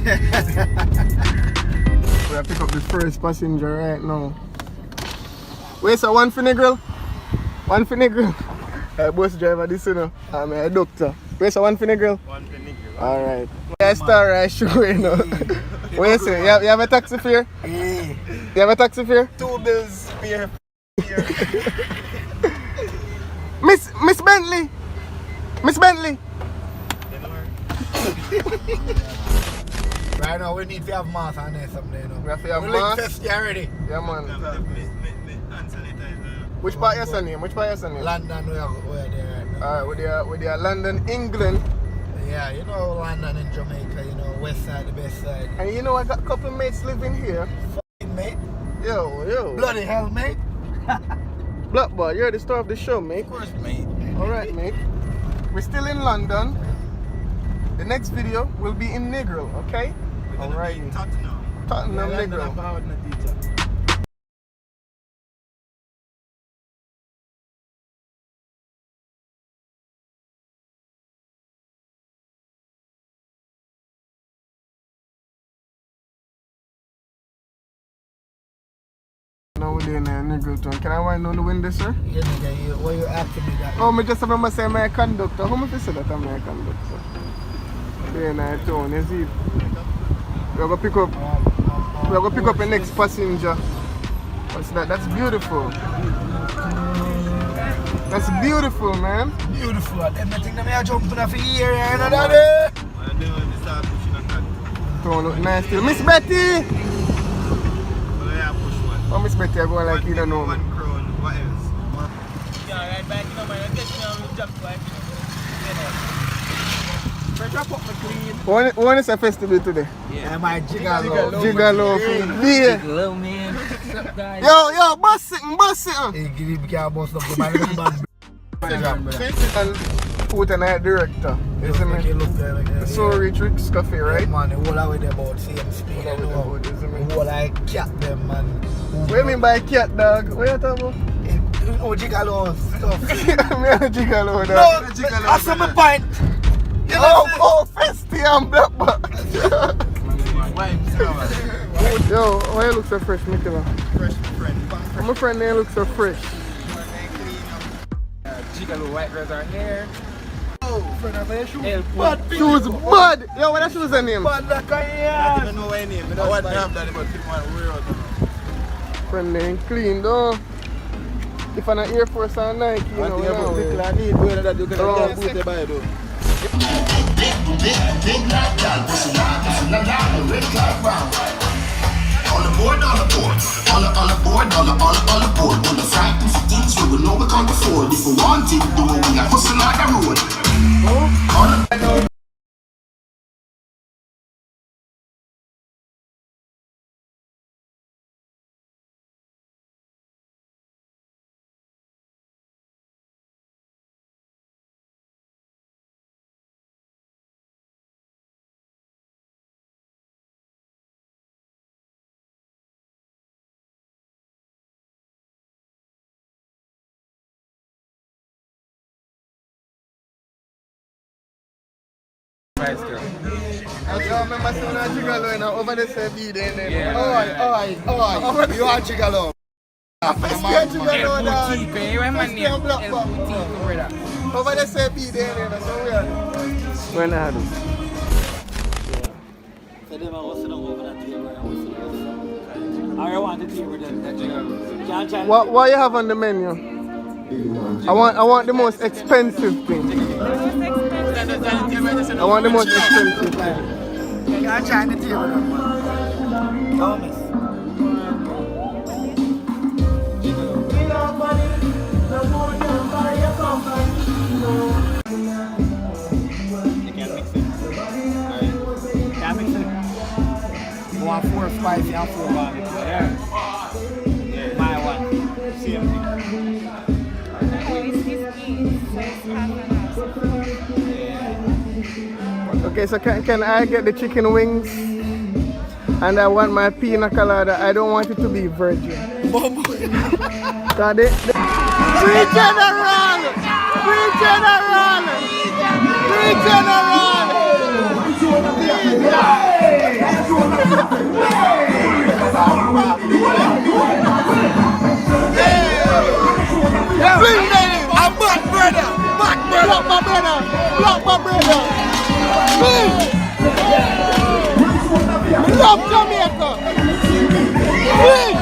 We pick up the first passenger right now. Wait, so one for Negril? One for Negril? Bus driver this, you know. I'm a doctor. Wait, so one for Negril? One for Negril. Alright. I start right show, you know. What you say? You have a taxi fare? Yeah. You have a taxi fare? 2 bills fare. Miss Bentley! Miss Bentley! Right now we need to have mass on there someday, you know. We have to have mass? mass? We're 50 already. Yeah, man. Which part is your name? Which part is your name? London, we're there right now. Alright, with your London, England. Yeah, you know London and Jamaica, you know, west side, the best side. And you know I got a couple mates living here. Fucking mate. Yo. Bloody hell, mate. Black boy, you're the star of the show, mate. Of course, mate. Alright, mate. We're still in London. The next video will be in Negril, okay? Alright. Tottenham, Negril. Now we're doing Negril town. Can I wind down the window, sir? Yeah, nigga, why you asking me that? Oh, I just remember saying my conductor. How much you say that I'm my conductor? We're in a town, you see? We're gonna pick up the next passenger. What's that? That's beautiful. That's beautiful, man. Beautiful. Everything that I jump in for year, you know that? Town look nice still. Miss Betty! Oh, Miss Betty, I go like you don't know me. What else? Yeah, right back, you know, man. I'm getting on the job, like, When is a festival today? Yeah, my Gigalo. Gigalo. Yeah. Hello, man. What's up, guys? Yo, bust it. Hey, give me a bust up the man. Put an art director. You see me? So Ricks Café, right? Man, the whole I with about same speed. The whole I cat them, man. What do you mean by cat, dog? What you talking about? Oh, Gigalo stuff. Me a Gigalo, dog. No, that's my point. Oh, Festy and Blackback. Yo, why you look so fresh, Nicola? Fresh friend. My friend there looks so fresh. Gigalo white girls are here. Oh, friend of my shoes. Shoes bad. Yo, what that shoes are name? Bad like I don't know what name. I don't want to have that, but people want to wear out. Friend there clean though. If I'm not Air Force or Nike, you know, I need to wear that. You can get booted by it though. Big black gal, pussy loud, red cloud round. On the board, on the board, on the board, on the board. On the frightened for things we know we can't afford. If we want it, do it, we are hustling like a road. On the Nice girl. I remember seeing a Gigalo and over there say be there. Yeah. Oh, you are Gigalo. Gigalo, dog. El Boutique, you remember my name? El Boutique, brother. Over there say be there, that's so weird. When I had it. So them are sitting over that table and I want the table then. What you have on the menu? I want the most expensive thing. I want the most expensive thing. You are trying the table, man. Thomas. Can't mix it. You want 4 spicy and 4 barbecue. Yeah. My one. Same thing. Okay, so can I get the chicken wings? And I want my pina colada. I don't want it to be virgin. Got it? Free General! Free General! Free General! Fling, baby! I'm back, brother! Back, brother! Block my brother! Block my brother! Fling! Love Jamaica! Fling!